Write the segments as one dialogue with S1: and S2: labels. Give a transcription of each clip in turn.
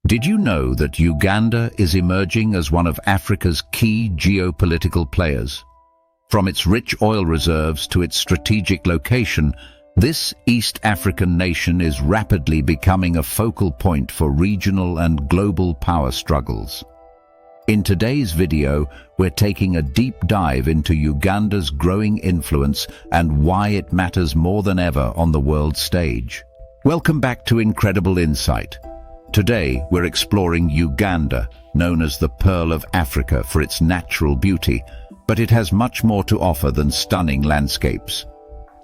S1: Did you know that Uganda is emerging as one of Africa's key geopolitical players? From its rich oil reserves to its strategic location, this East African nation is rapidly becoming a focal point for regional and global power struggles. In today's video, we're taking a deep dive into Uganda's growing influence and why it matters more than ever on the world stage. Welcome back to Incredible Insight. Today, we're exploring Uganda, known as the Pearl of Africa for its natural beauty, but it has much more to offer than stunning landscapes.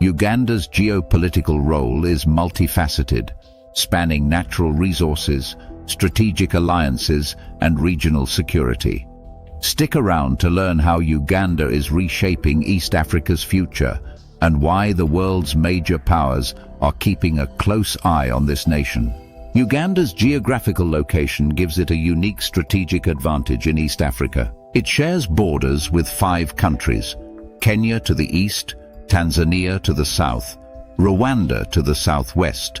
S1: Uganda's geopolitical role is multifaceted, spanning natural resources, strategic alliances, and regional security. Stick around to learn how Uganda is reshaping East Africa's future and why the world's major powers are keeping a close eye on this nation. Uganda's geographical location gives it a unique strategic advantage in East Africa. It shares borders with 5 countries: Kenya to the east, Tanzania to the south, Rwanda to the southwest,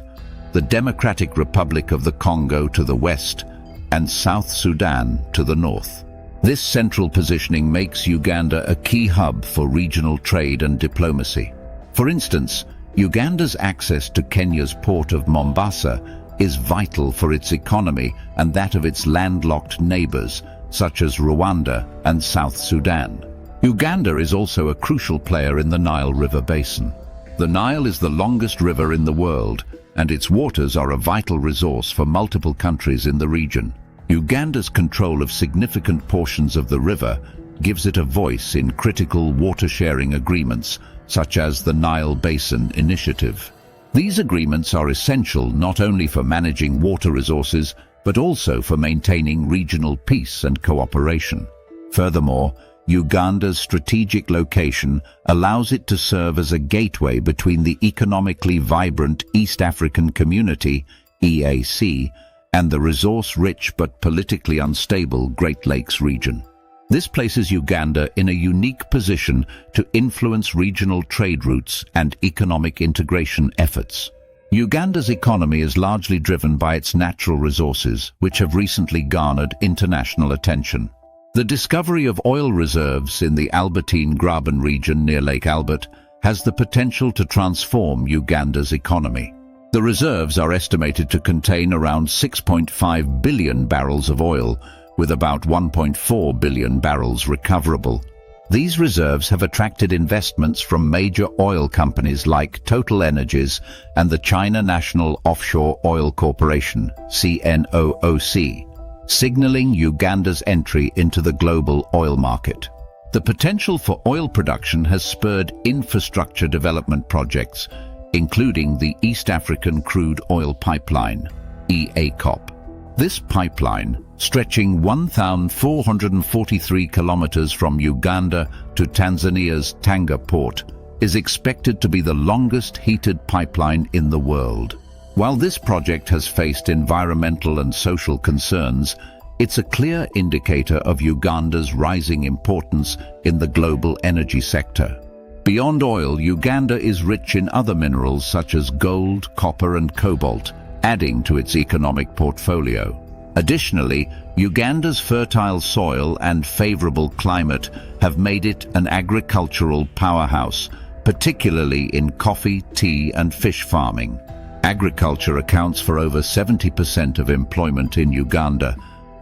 S1: the Democratic Republic of the Congo to the west, and South Sudan to the north. This central positioning makes Uganda a key hub for regional trade and diplomacy. For instance, Uganda's access to Kenya's port of Mombasa is vital for its economy and that of its landlocked neighbors, such as Rwanda and South Sudan. Uganda is also a crucial player in the Nile River basin. The Nile is the longest river in the world, and its waters are a vital resource for multiple countries in the region. Uganda's control of significant portions of the river gives it a voice in critical water-sharing agreements, such as the Nile Basin Initiative. These agreements are essential not only for managing water resources, but also for maintaining regional peace and cooperation. Furthermore, Uganda's strategic location allows it to serve as a gateway between the economically vibrant East African Community, EAC, and the resource-rich but politically unstable Great Lakes region. This places Uganda in a unique position to influence regional trade routes and economic integration efforts. Uganda's economy is largely driven by its natural resources, which have recently garnered international attention. The discovery of oil reserves in the Albertine Graben region near Lake Albert has the potential to transform Uganda's economy. The reserves are estimated to contain around 6.5 billion barrels of oil, with about 1.4 billion barrels recoverable. These reserves have attracted investments from major oil companies like Total Energies and the China National Offshore Oil Corporation, CNOOC, signaling Uganda's entry into the global oil market. The potential for oil production has spurred infrastructure development projects, including the East African Crude Oil Pipeline, EACOP. This pipeline, stretching 1,443 kilometers from Uganda to Tanzania's Tanga port, is expected to be the longest heated pipeline in the world. While this project has faced environmental and social concerns, it's a clear indicator of Uganda's rising importance in the global energy sector. Beyond oil, Uganda is rich in other minerals such as gold, copper, and cobalt, adding to its economic portfolio. Additionally, Uganda's fertile soil and favorable climate have made it an agricultural powerhouse, particularly in coffee, tea, and fish farming. Agriculture accounts for over 70% of employment in Uganda,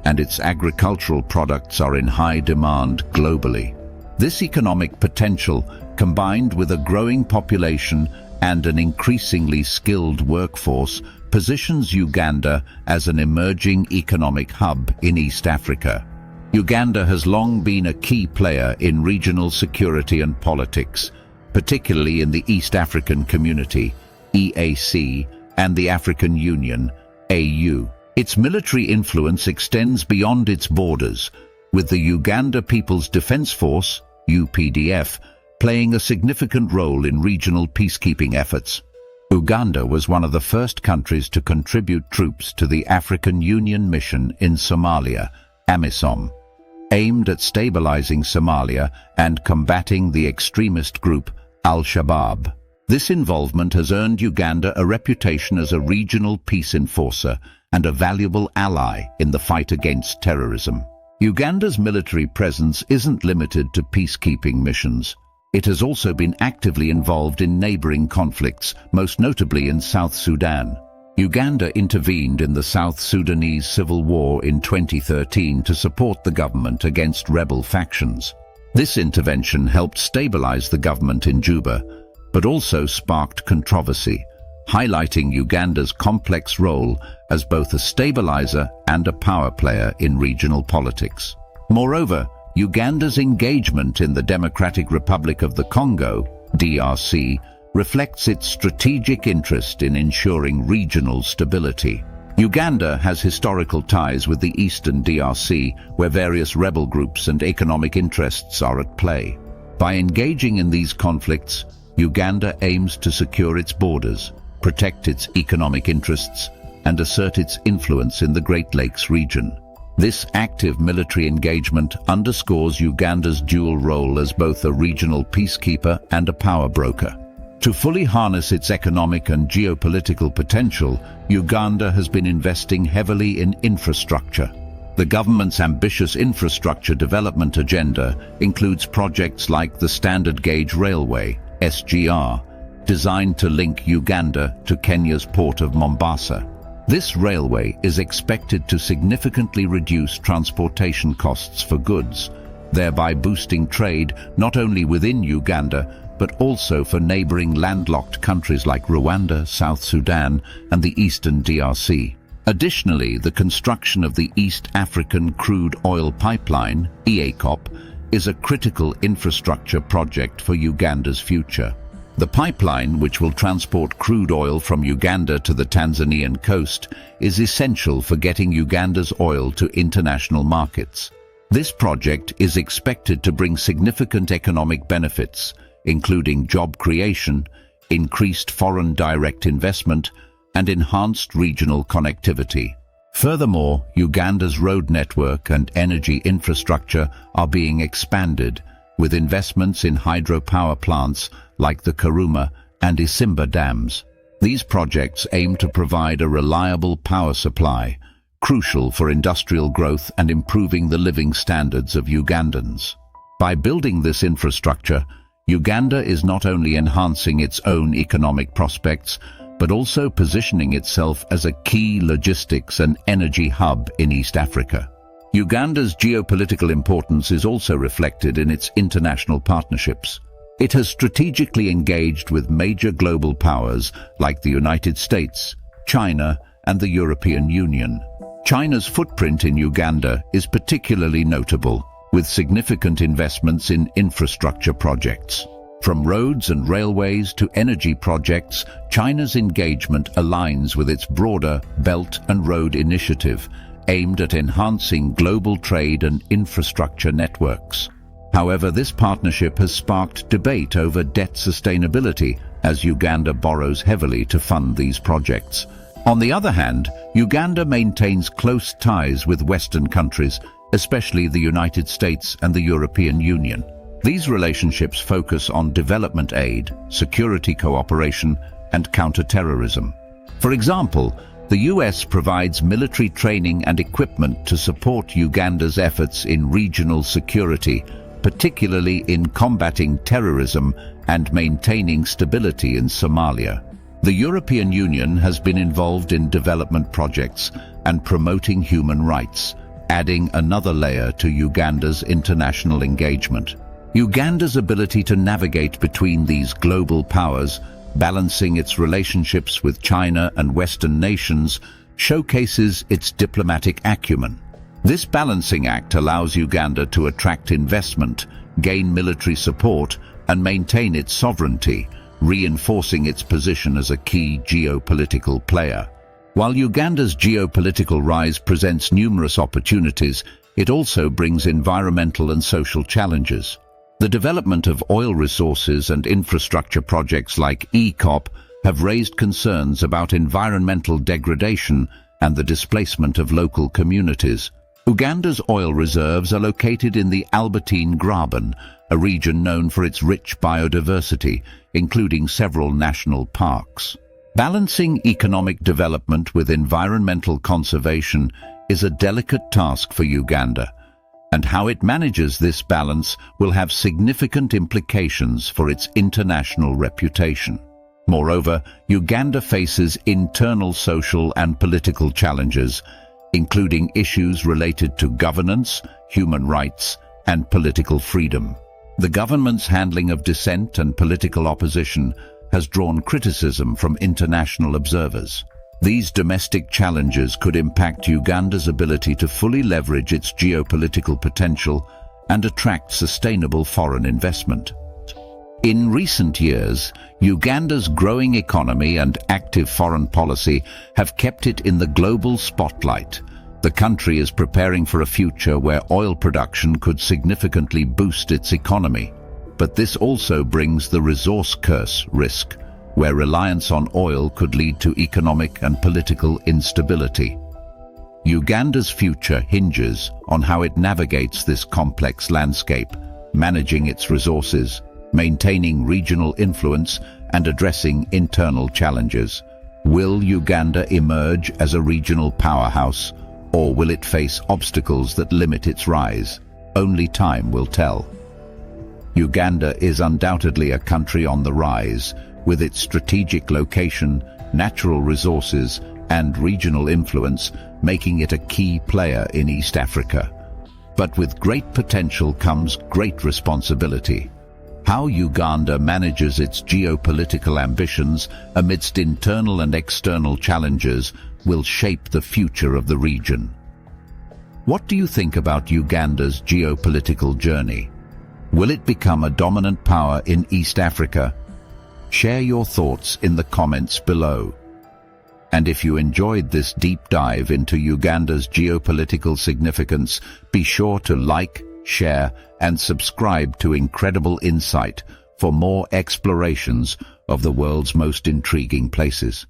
S1: and its agricultural products are in high demand globally. This economic potential, combined with a growing population and an increasingly skilled workforce, positions Uganda as an emerging economic hub in East Africa. Uganda has long been a key player in regional security and politics, particularly in the East African Community, EAC, and the African Union, AU. Its military influence extends beyond its borders, with the Uganda People's Defense Force, UPDF, playing a significant role in regional peacekeeping efforts. Uganda was one of the first countries to contribute troops to the African Union mission in Somalia, AMISOM, aimed at stabilizing Somalia and combating the extremist group Al-Shabaab. This involvement has earned Uganda a reputation as a regional peace enforcer and a valuable ally in the fight against terrorism. Uganda's military presence isn't limited to peacekeeping missions. It has also been actively involved in neighboring conflicts, most notably in South Sudan. Uganda intervened in the South Sudanese civil war in 2013 to support the government against rebel factions. This intervention helped stabilize the government in Juba, but also sparked controversy, highlighting Uganda's complex role as both a stabilizer and a power player in regional politics. Moreover, Uganda's engagement in the Democratic Republic of the Congo, DRC, reflects its strategic interest in ensuring regional stability. Uganda has historical ties with the eastern DRC, where various rebel groups and economic interests are at play. By engaging in these conflicts, Uganda aims to secure its borders, protect its economic interests, and assert its influence in the Great Lakes region. This active military engagement underscores Uganda's dual role as both a regional peacekeeper and a power broker. To fully harness its economic and geopolitical potential, Uganda has been investing heavily in infrastructure. The government's ambitious infrastructure development agenda includes projects like the Standard Gauge Railway, SGR, designed to link Uganda to Kenya's port of Mombasa. This railway is expected to significantly reduce transportation costs for goods, thereby boosting trade not only within Uganda, but also for neighboring landlocked countries like Rwanda, South Sudan, and the eastern DRC. Additionally, the construction of the East African Crude Oil Pipeline, EACOP, is a critical infrastructure project for Uganda's future. The pipeline, which will transport crude oil from Uganda to the Tanzanian coast, is essential for getting Uganda's oil to international markets. This project is expected to bring significant economic benefits, including job creation, increased foreign direct investment, and enhanced regional connectivity. Furthermore, Uganda's road network and energy infrastructure are being expanded, with investments in hydropower plants like the Karuma and Isimba dams. These projects aim to provide a reliable power supply, crucial for industrial growth and improving the living standards of Ugandans. By building this infrastructure, Uganda is not only enhancing its own economic prospects, but also positioning itself as a key logistics and energy hub in East Africa. Uganda's geopolitical importance is also reflected in its international partnerships. It has strategically engaged with major global powers like the United States, China, and the European Union. China's footprint in Uganda is particularly notable, with significant investments in infrastructure projects. From roads and railways to energy projects, China's engagement aligns with its broader Belt and Road Initiative, aimed at enhancing global trade and infrastructure networks. However, this partnership has sparked debate over debt sustainability as Uganda borrows heavily to fund these projects. On the other hand, Uganda maintains close ties with Western countries, especially the United States and the European Union. These relationships focus on development aid, security cooperation, and counterterrorism. For example, the US provides military training and equipment to support Uganda's efforts in regional security, particularly in combating terrorism and maintaining stability in Somalia. The European Union has been involved in development projects and promoting human rights, adding another layer to Uganda's international engagement. Uganda's ability to navigate between these global powers, balancing its relationships with China and Western nations, showcases its diplomatic acumen. This balancing act allows Uganda to attract investment, gain military support, and maintain its sovereignty, reinforcing its position as a key geopolitical player. While Uganda's geopolitical rise presents numerous opportunities, it also brings environmental and social challenges. The development of oil resources and infrastructure projects like EACOP have raised concerns about environmental degradation and the displacement of local communities. Uganda's oil reserves are located in the Albertine Graben, a region known for its rich biodiversity, including several national parks. Balancing economic development with environmental conservation is a delicate task for Uganda, and how it manages this balance will have significant implications for its international reputation. Moreover, Uganda faces internal social and political challenges, including issues related to governance, human rights, and political freedom. The government's handling of dissent and political opposition has drawn criticism from international observers. These domestic challenges could impact Uganda's ability to fully leverage its geopolitical potential and attract sustainable foreign investment. In recent years, Uganda's growing economy and active foreign policy have kept it in the global spotlight. The country is preparing for a future where oil production could significantly boost its economy. But this also brings the resource curse risk, where reliance on oil could lead to economic and political instability. Uganda's future hinges on how it navigates this complex landscape, managing its resources, maintaining regional influence, and addressing internal challenges. Will Uganda emerge as a regional powerhouse, or will it face obstacles that limit its rise? Only time will tell. Uganda is undoubtedly a country on the rise, with its strategic location, natural resources, and regional influence, making it a key player in East Africa. But with great potential comes great responsibility. How Uganda manages its geopolitical ambitions amidst internal and external challenges will shape the future of the region. What do you think about Uganda's geopolitical journey? Will it become a dominant power in East Africa? Share your thoughts in the comments below. And if you enjoyed this deep dive into Uganda's geopolitical significance, be sure to like, share, and subscribe to Incredible Insight for more explorations of the world's most intriguing places.